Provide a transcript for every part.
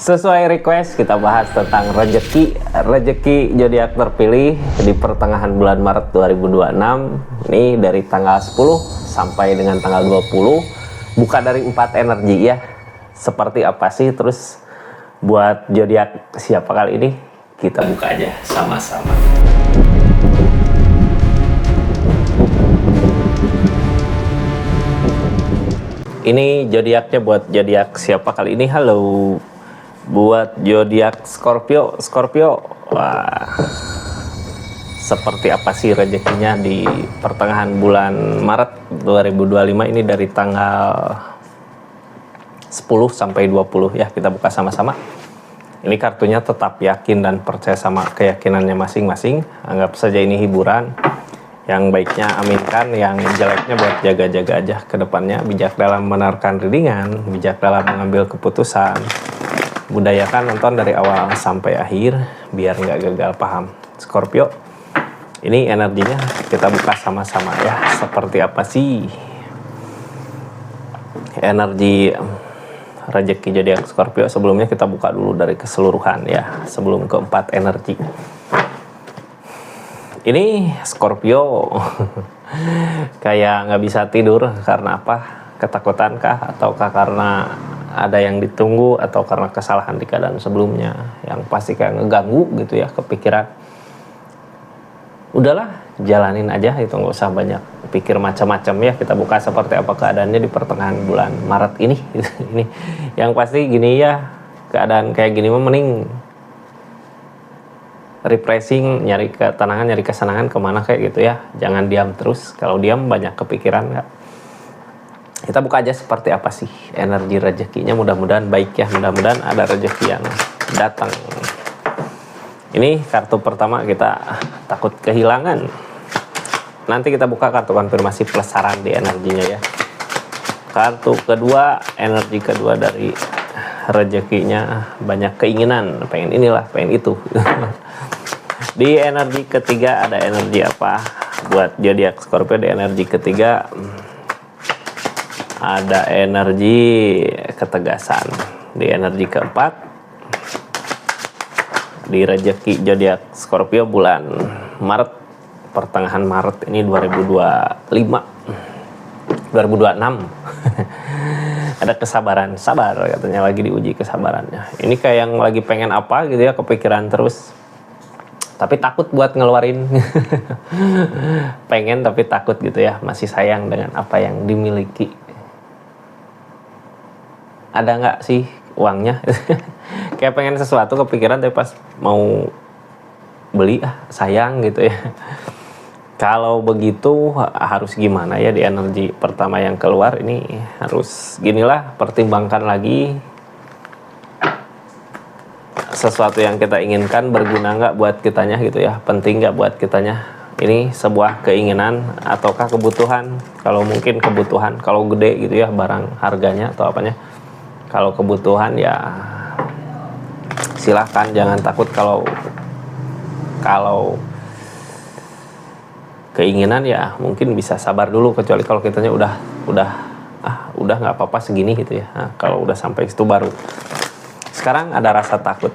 Sesuai request kita bahas tentang rezeki zodiak terpilih di pertengahan bulan Maret 2026. Ini dari tanggal 10 sampai dengan tanggal 20. Buka dari 4 energi ya. Seperti apa sih? Terus buat zodiak siapa kali ini? Kita buka aja sama-sama. Ini zodiaknya buat zodiak siapa kali ini? Halo. Buat zodiak Scorpio, wah, seperti apa sih rezekinya di pertengahan bulan Maret 2025 ini dari tanggal 10 sampai 20 ya, kita buka sama-sama. Ini kartunya tetap yakin dan percaya sama keyakinannya masing-masing. Anggap saja ini hiburan. Yang baiknya aminkan, yang jeleknya buat jaga-jaga aja ke depannya. Bijak dalam menaruhkan readingan, bijak dalam mengambil keputusan. Budayakan nonton dari awal sampai akhir biar nggak gagal paham. Scorpio, ini energinya kita buka sama-sama ya. Seperti apa sih energi rezeki zodiak Scorpio? Sebelumnya kita buka dulu dari keseluruhan ya, sebelum keempat energi. Ini Scorpio kayak nggak bisa tidur karena apa? Ketakutan kah? Ataukah karena ada yang ditunggu, atau karena kesalahan di keadaan sebelumnya yang pasti kayak ngeganggu gitu ya, kepikiran. Udahlah, jalanin aja itu, nggak usah banyak pikir macam-macam ya. Kita buka seperti apa keadaannya di pertengahan bulan Maret ini. Ini yang pasti gini ya, keadaan kayak gini mah mending refreshing, nyari ketenangan, nyari kesenangan kemana kayak gitu ya. Jangan diam terus, kalau diam banyak kepikiran nggak. Kita buka aja seperti apa sih energi rezekinya. Mudah-mudahan baik ya, mudah-mudahan ada rezeki yang datang. Ini kartu pertama, kita takut kehilangan. Nanti kita buka kartu konfirmasi plus saran di energinya ya. Kartu kedua, energi kedua dari rezekinya, banyak keinginan, pengen inilah, pengen itu. Di energi ketiga ada energi apa buat zodiak Scorpio? Di energi ketiga ada energi ketegasan. Di energi keempat, di rezeki zodiak Scorpio bulan Maret, pertengahan Maret ini 2026 ada kesabaran, sabar katanya, lagi diuji kesabarannya. Ini kayak yang lagi pengen apa gitu ya, kepikiran terus tapi takut buat ngeluarin. Pengen tapi takut gitu ya, masih sayang dengan apa yang dimiliki. Ada nggak sih uangnya? Kayak pengen sesuatu, kepikiran tapi pas mau beli sayang gitu ya. Kalau begitu harus gimana ya di energi pertama yang keluar ini? Harus ginilah, pertimbangkan lagi sesuatu yang kita inginkan berguna nggak buat kitanya gitu ya, penting nggak buat kitanya. Ini sebuah keinginan ataukah kebutuhan? Kalau mungkin kebutuhan, kalau gede gitu ya barang harganya atau apanya. Kalau kebutuhan ya silahkan, jangan takut. Kalau keinginan ya mungkin bisa sabar dulu, kecuali kalau kitanya udah nggak apa-apa segini gitu ya. Nah, kalau udah sampai situ baru. Sekarang ada rasa takut.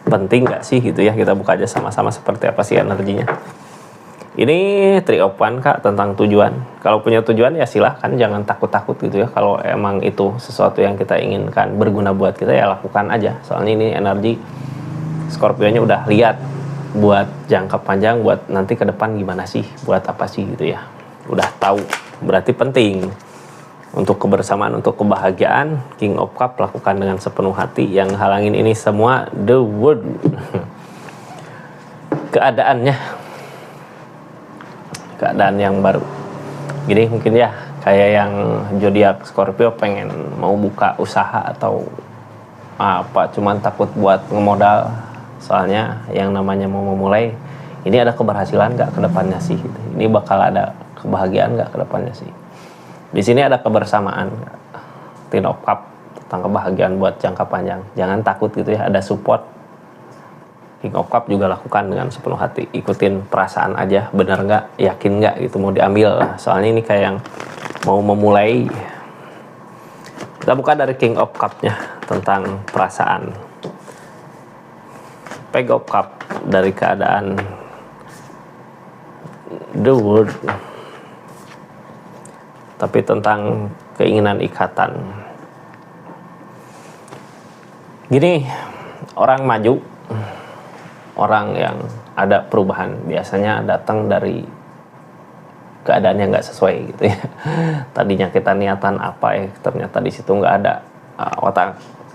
Penting nggak sih gitu ya? Kita buka aja sama-sama seperti apa sih energinya. Ini Three of Wands Kak, tentang tujuan. Kalau punya tujuan ya silahkan, jangan takut-takut gitu ya. Kalau emang itu sesuatu yang kita inginkan, berguna buat kita ya lakukan aja. Soalnya ini energi Scorpio-nya udah lihat buat jangka panjang, buat nanti ke depan gimana sih, buat apa sih gitu ya. Udah tahu, berarti penting. Untuk kebersamaan, untuk kebahagiaan, King of Cup lakukan dengan sepenuh hati. Yang halangin ini semua the world. Keadaan yang baru. Gini mungkin ya, kayak yang zodiak Scorpio pengen mau buka usaha atau apa, cuman takut buat ngemodal. Soalnya yang namanya mau memulai, ini ada keberhasilan nggak ke depannya sih? Ini bakal ada kebahagiaan nggak ke depannya sih? Di sini ada kebersamaan, Ten of Cup, tentang kebahagiaan buat jangka panjang. Jangan takut gitu ya, ada support. King of Cup juga lakukan dengan sepenuh hati. Ikutin perasaan aja, benar nggak, yakin nggak gitu mau diambil. Soalnya ini kayak yang mau memulai. Kita buka dari King of Cup-nya. tentang perasaan. Page of Cup dari keadaan the world, tapi tentang keinginan ikatan. Gini, orang maju, orang yang ada perubahan biasanya datang dari keadaan yang nggak sesuai gitu ya. Tadinya kita niatan apa ternyata di situ nggak ada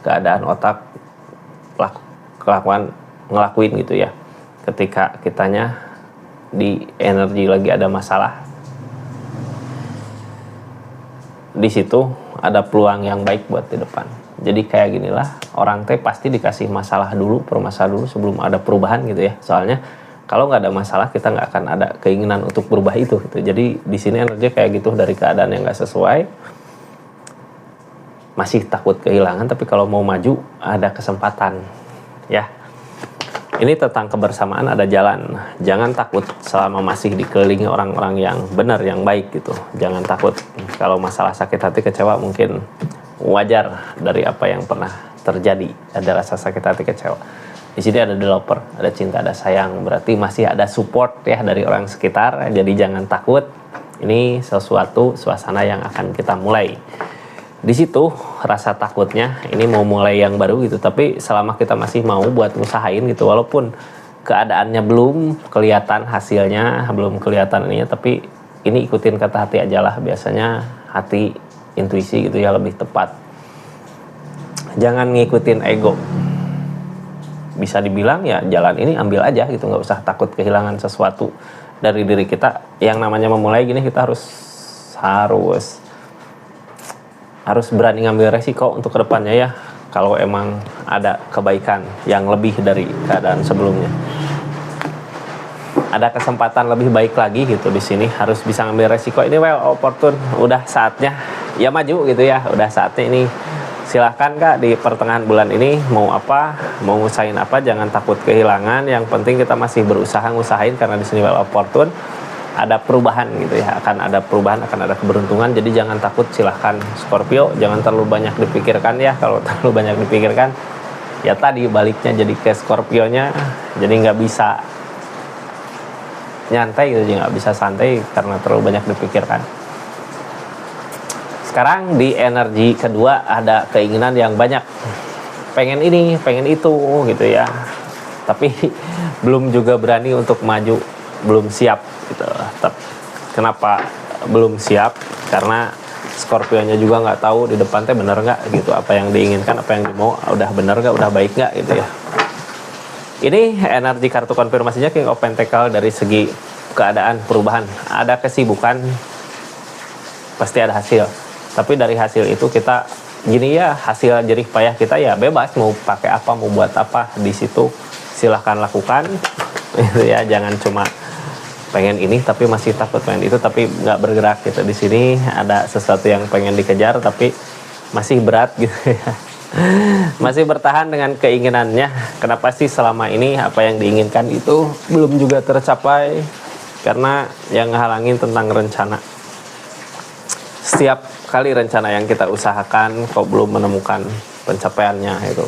keadaan otak ngelakuin gitu ya. Ketika kitanya di energi lagi ada masalah, di situ ada peluang yang baik buat di depan. Jadi kayak ginilah, orang teh pasti dikasih masalah dulu, permasalahan dulu sebelum ada perubahan gitu ya. Soalnya kalau nggak ada masalah, kita nggak akan ada keinginan untuk berubah itu gitu. Jadi di sini energi kayak gitu, dari keadaan yang nggak sesuai, masih takut kehilangan, tapi kalau mau maju ada kesempatan ya. Ini tentang kebersamaan, ada jalan. Jangan takut selama masih dikelilingi orang-orang yang benar, yang baik gitu. Jangan takut. Kalau masalah sakit hati, kecewa mungkin wajar dari apa yang pernah terjadi. Ada rasa sakit hati, kecewa. Di sini ada developer, ada cinta, ada sayang. Berarti masih ada support ya dari orang sekitar. Jadi jangan takut. Ini sesuatu suasana yang akan kita mulai. Di situ rasa takutnya ini mau mulai yang baru gitu, tapi selama kita masih mau buat ngusahain gitu, walaupun keadaannya belum kelihatan hasilnya, belum kelihatan ininya, tapi ini ikutin kata hati aja lah. Biasanya hati, intuisi gitu ya lebih tepat. Jangan ngikutin ego. Bisa dibilang ya jalan ini ambil aja gitu, nggak usah takut kehilangan sesuatu dari diri kita. Yang namanya memulai gini, kita harus berani ngambil resiko untuk kedepannya ya. Kalau emang ada kebaikan yang lebih dari keadaan sebelumnya, ada kesempatan lebih baik lagi gitu, di sini harus bisa ngambil resiko. Ini well opportune, udah saatnya ya maju gitu ya. Udah saatnya ini. Silahkan Kak, di pertengahan bulan ini mau apa, mau ngusahain apa, jangan takut kehilangan. Yang penting kita masih berusaha ngusahain, karena di sini well opportune. Ada perubahan gitu ya, akan ada perubahan, akan ada keberuntungan. Jadi jangan takut, silahkan Scorpio, jangan terlalu banyak dipikirkan ya. Kalau terlalu banyak dipikirkan ya tadi baliknya jadi ke Scorpionya, jadi nggak bisa nyantai gitu, nggak bisa santai karena terlalu banyak dipikirkan. Sekarang di energi kedua ada keinginan yang banyak, pengen ini, pengen itu gitu ya, tapi belum juga berani untuk maju, belum siap gitu. Kenapa belum siap? Karena Scorpionya juga nggak tahu di depan teh bener nggak gitu, apa yang diinginkan, apa yang dimau udah bener nggak, udah baik nggak gitu ya. Ini energi kartu konfirmasinya King of Pentacle. Dari segi keadaan perubahan, ada kesibukan, pasti ada hasil. Tapi dari hasil itu kita gini ya, hasil jerih payah kita ya bebas mau pakai apa, mau buat apa, di situ silahkan lakukan gitu ya. Jangan cuma pengen ini tapi masih takut pengen itu tapi nggak bergerak gitu. Di sini ada sesuatu yang pengen dikejar tapi masih berat gitu ya. Masih bertahan dengan keinginannya. Kenapa sih selama ini apa yang diinginkan itu belum juga tercapai? Karena yang ngehalangin tentang rencana. Setiap kali rencana yang kita usahakan kok belum menemukan pencapaiannya, itu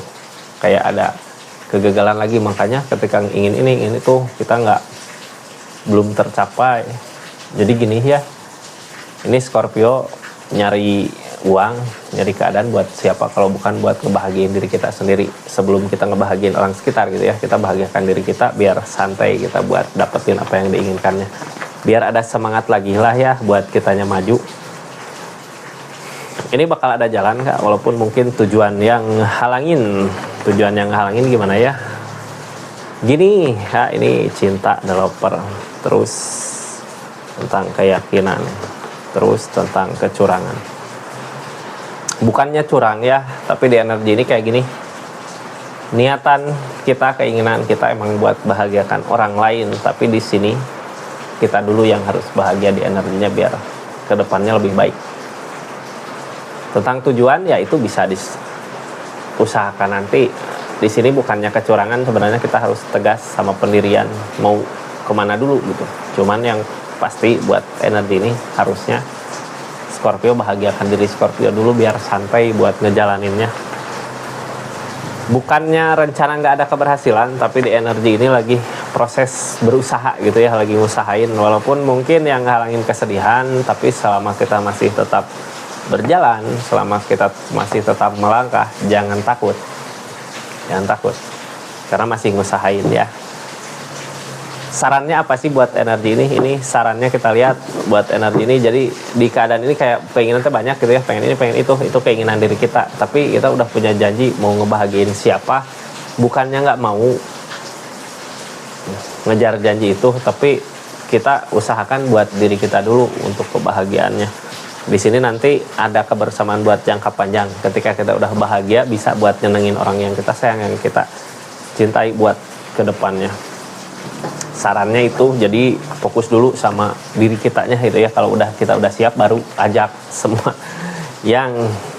kayak ada kegagalan lagi. Makanya ketika ingin ini, ingin itu, kita belum tercapai. Jadi gini ya, ini Scorpio nyari uang, nyari keadaan buat siapa kalau bukan buat ngebahagiain diri kita sendiri. Sebelum kita ngebahagiain orang sekitar gitu ya, kita bahagiakan diri kita biar santai kita buat dapetin apa yang diinginkannya. Biar ada semangat lagi lah ya buat kitanya maju. Ini bakal ada jalan Kak, walaupun mungkin tujuan yang halangin gimana ya. Gini ya, ini cinta developer, terus tentang keyakinan, terus tentang kecurangan. Bukannya curang ya, tapi di energi ini kayak gini. Niatan kita, keinginan kita emang buat bahagiakan orang lain, tapi di sini kita dulu yang harus bahagia di energinya biar kedepannya lebih baik. Tentang tujuan ya itu bisa diusahakan nanti. Di sini bukannya kecurangan, sebenarnya kita harus tegas sama pendirian mau kemana dulu gitu. Cuman yang pasti buat energi ini harusnya Scorpio bahagiakan diri Scorpio dulu biar santai buat ngejalaninnya. bukannya rencana nggak ada keberhasilan, tapi di energi ini lagi proses berusaha gitu ya, lagi ngusahain, walaupun mungkin yang ngalangin kesedihan, tapi selama kita masih tetap berjalan, selama kita masih tetap melangkah, jangan takut, karena masih ngusahain ya. Sarannya apa sih buat energi ini? Ini sarannya kita lihat buat energi ini. Jadi di keadaan ini kayak pengenannya banyak gitu ya, pengen ini, pengen itu keinginan diri kita. Tapi kita udah punya janji mau ngebahagiain siapa, bukannya nggak mau ngejar janji itu, tapi kita usahakan buat diri kita dulu untuk kebahagiaannya. Di sini nanti ada kebersamaan buat jangka panjang. Ketika kita udah bahagia, bisa buat nyenengin orang yang kita sayang, yang kita cintai buat kedepannya. Sarannya itu, jadi fokus dulu sama diri kitanya gitu ya. Kalau kita udah siap, baru ajak semua yang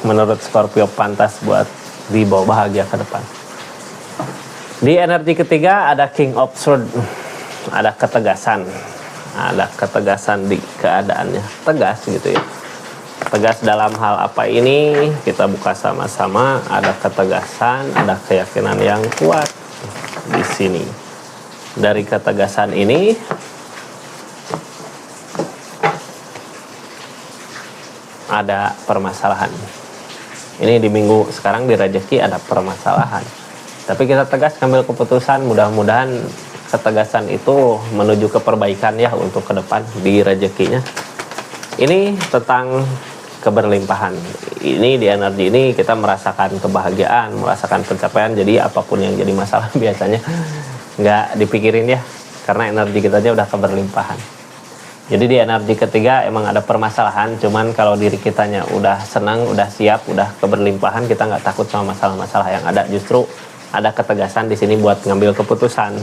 menurut Scorpio pantas buat dibawa bahagia ke depan. Di energi ketiga ada King of Swords, ada ketegasan di keadaannya, tegas gitu ya. Tegas dalam hal apa ini? Kita buka sama-sama. Ada ketegasan, ada keyakinan yang kuat di sini. Dari ketegasan ini ada permasalahan. Ini di minggu sekarang di rezeki ada permasalahan. Tapi kita tegas ambil keputusan, mudah-mudahan ketegasan itu menuju ke perbaikan ya untuk ke depan di rezekinya. Ini tentang keberlimpahan. Ini di energi ini kita merasakan kebahagiaan, merasakan pencapaian. Jadi apapun yang jadi masalah biasanya nggak dipikirin ya, karena energi kita aja udah keberlimpahan. Jadi di energi ketiga emang ada permasalahan, cuman kalau diri kitanya udah senang, udah siap, udah keberlimpahan, kita nggak takut sama masalah-masalah yang ada. Justru ada ketegasan di sini buat ngambil keputusan.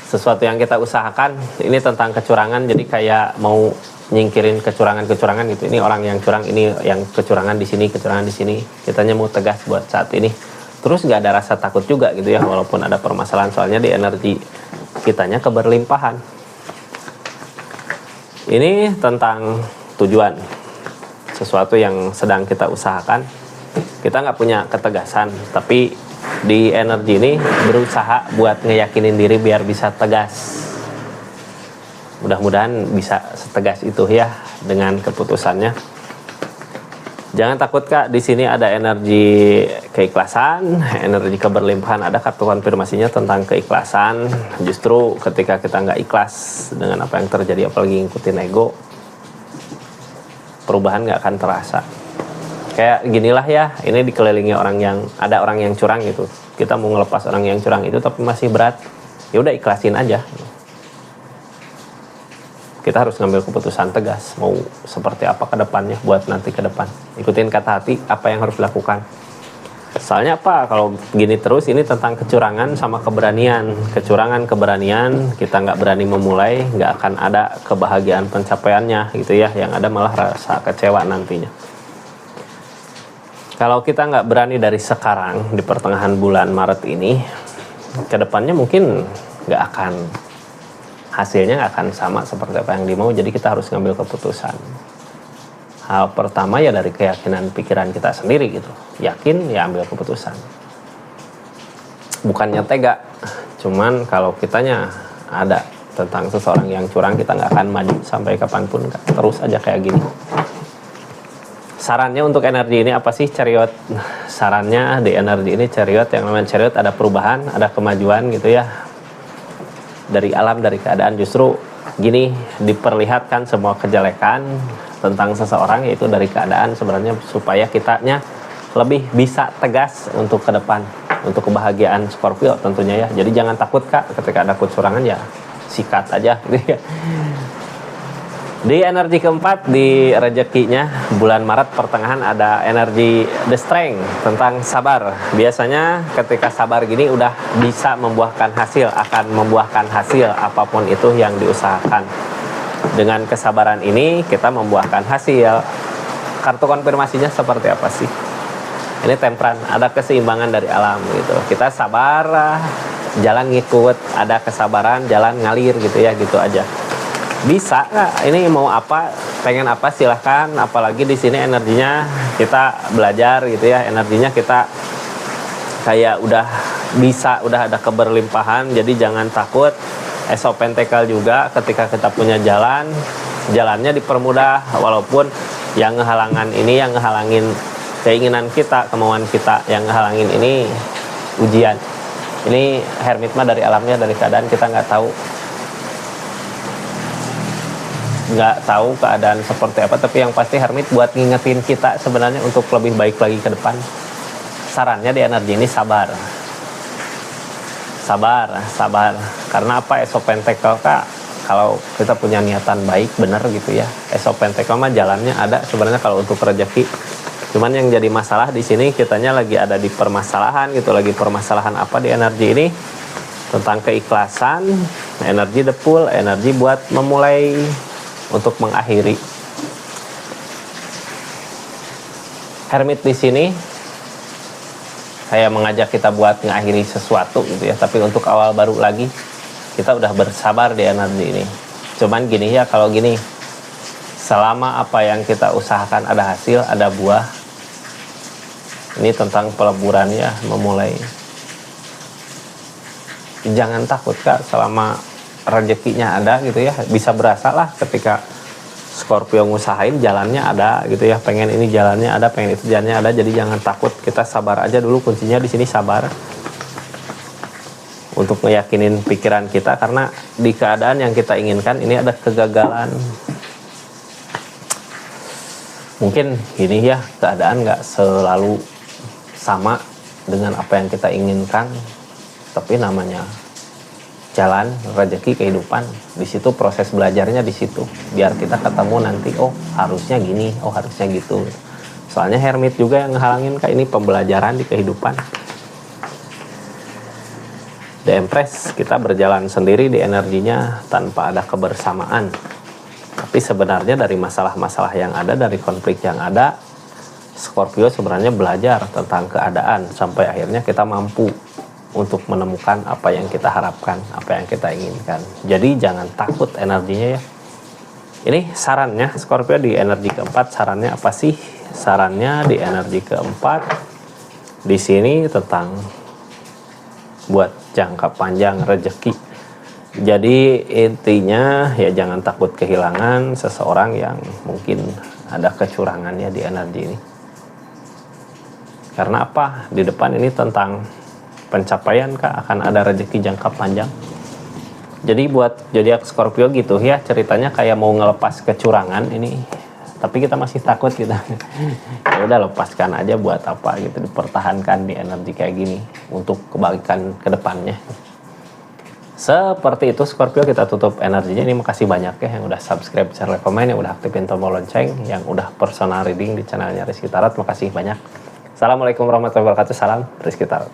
Sesuatu yang kita usahakan, ini tentang kecurangan, jadi kayak mau nyingkirin kecurangan-kecurangan gitu. Ini orang yang curang, ini yang kecurangan di sini, kecurangan di sini. Kitanya mau tegas buat saat ini. Terus nggak ada rasa takut juga gitu ya, walaupun ada permasalahan, soalnya di energi kitanya keberlimpahan. Ini tentang tujuan, sesuatu yang sedang kita usahakan. Kita nggak punya ketegasan, tapi di energi ini berusaha buat ngeyakinin diri biar bisa tegas. Mudah-mudahan bisa setegas itu ya dengan keputusannya. Jangan takut Kak, di sini ada energi keikhlasan, energi keberlimpahan, ada kartu konfirmasinya tentang keikhlasan. Justru ketika kita nggak ikhlas dengan apa yang terjadi, apalagi ngikutin ego, perubahan nggak akan terasa. Kayak ginilah ya, ini dikelilingi ada orang yang curang gitu. Kita mau ngelepas orang yang curang itu tapi masih berat, ya udah ikhlasin aja. Kita harus ngambil keputusan tegas mau seperti apa ke depannya buat nanti ke depan. Ikutin kata hati apa yang harus dilakukan. Soalnya apa? Kalau gini terus ini tentang kecurangan sama keberanian. Kecurangan, keberanian, kita nggak berani memulai, nggak akan ada kebahagiaan pencapaiannya gitu ya. Yang ada malah rasa kecewa nantinya. Kalau kita nggak berani dari sekarang di pertengahan bulan Maret ini, ke depannya mungkin nggak akan, hasilnya nggak akan sama seperti apa yang dimau. Jadi kita harus ngambil keputusan. Hal pertama ya dari keyakinan pikiran kita sendiri gitu. Yakin ya ambil keputusan. Bukannya tega, cuman kalau kitanya ada tentang seseorang yang curang, kita nggak akan maju sampai kapanpun. Terus aja kayak gini. Sarannya untuk energi ini apa sih Chariot? Sarannya di energi ini Chariot, yang namanya Chariot ada perubahan, ada kemajuan gitu ya. Dari alam, dari keadaan, justru gini diperlihatkan semua kejelekan tentang seseorang, yaitu dari keadaan sebenarnya supaya kitanya lebih bisa tegas untuk ke depan, untuk kebahagiaan Scorpio tentunya ya. Jadi jangan takut Kak, ketika ada kecurangan ya sikat aja gitu ya. Di energi keempat, di rezekinya bulan Maret pertengahan ada energi The Strength tentang sabar. Biasanya ketika sabar gini udah bisa membuahkan hasil, akan membuahkan hasil apapun itu yang diusahakan. Dengan kesabaran ini kita membuahkan hasil. Kartu konfirmasinya seperti apa sih? Ini Temperance, ada keseimbangan dari alam gitu. Kita sabar, jalan ngikut, ada kesabaran, jalan ngalir gitu ya, gitu aja. Bisa nggak? Ini mau apa? Pengen apa? Silahkan. Apalagi di sini energinya kita belajar gitu ya. Energinya kita kayak udah ada keberlimpahan. Jadi jangan takut. SO Pentacle juga ketika kita punya jalannya dipermudah, walaupun yang ngehalangin keinginan kita, kemauan kita, yang ngehalangin ini ujian. Ini Hermit mah dari alamnya, dari keadaan kita nggak tahu keadaan seperti apa, tapi yang pasti Hermit buat ngingetin kita sebenarnya untuk lebih baik lagi ke depan. Sarannya di energi ini sabar, karena apa? SO Pentacle Kak, kalau kita punya niatan baik bener gitu ya, SO Pentacle mah jalannya ada sebenarnya kalau untuk rezeki. Cuman yang jadi masalah di sini kitanya lagi ada di permasalahan gitu, lagi permasalahan apa di energi ini? Tentang keikhlasan, energi depul, energi buat memulai untuk mengakhiri. Hermit di sini saya mengajak kita buat mengakhiri sesuatu gitu ya, tapi untuk awal baru lagi kita udah bersabar di energi ini. Cuman gini ya, kalau gini, selama apa yang kita usahakan ada hasil, ada buah. Ini tentang peleburan ya, memulai. Jangan takut Kak, selama rezekinya ada gitu ya, bisa berasa lah ketika Scorpio ngusahain jalannya ada gitu ya, pengen ini jalannya ada, pengen itu jalannya ada. Jadi jangan takut, kita sabar aja dulu, kuncinya di sini sabar. Untuk meyakinin pikiran kita, karena di keadaan yang kita inginkan ini ada kegagalan. Mungkin ini ya, keadaan nggak selalu sama dengan apa yang kita inginkan, tapi namanya jalan rezeki kehidupan, di situ proses belajarnya di situ, biar kita ketemu nanti, oh harusnya gini, oh harusnya gitu. Soalnya Hermit juga yang ngehalangin kayak ini, pembelajaran di kehidupan. The Empress, kita berjalan sendiri di energinya tanpa ada kebersamaan, tapi sebenarnya dari masalah-masalah yang ada, dari konflik yang ada, Scorpio sebenarnya belajar tentang keadaan sampai akhirnya kita mampu untuk menemukan apa yang kita harapkan, apa yang kita inginkan. Jadi jangan takut energinya ya. Ini sarannya Scorpio di energi keempat, sarannya apa sih? Sarannya di energi keempat di sini tentang buat jangka panjang rezeki. Jadi intinya ya jangan takut kehilangan seseorang yang mungkin ada kecurangannya di energi ini. Karena apa? Di depan ini tentang pencapaian Kak, akan ada rezeki jangka panjang. Jadi buat zodiak Scorpio gitu ya, ceritanya kayak mau ngelepas kecurangan ini, tapi kita masih takut gitu. Ya udah, lepaskan aja, buat apa gitu, dipertahankan di energi kayak gini untuk kebaikan ke depannya. Seperti itu Scorpio, kita tutup energinya. Ini makasih banyak ya yang udah subscribe, share, komen, yang udah aktifin tombol lonceng, yang udah personal reading di channelnya Rizky Tarot. Makasih banyak. Assalamualaikum warahmatullahi wabarakatuh. Salam Rizky Tarot.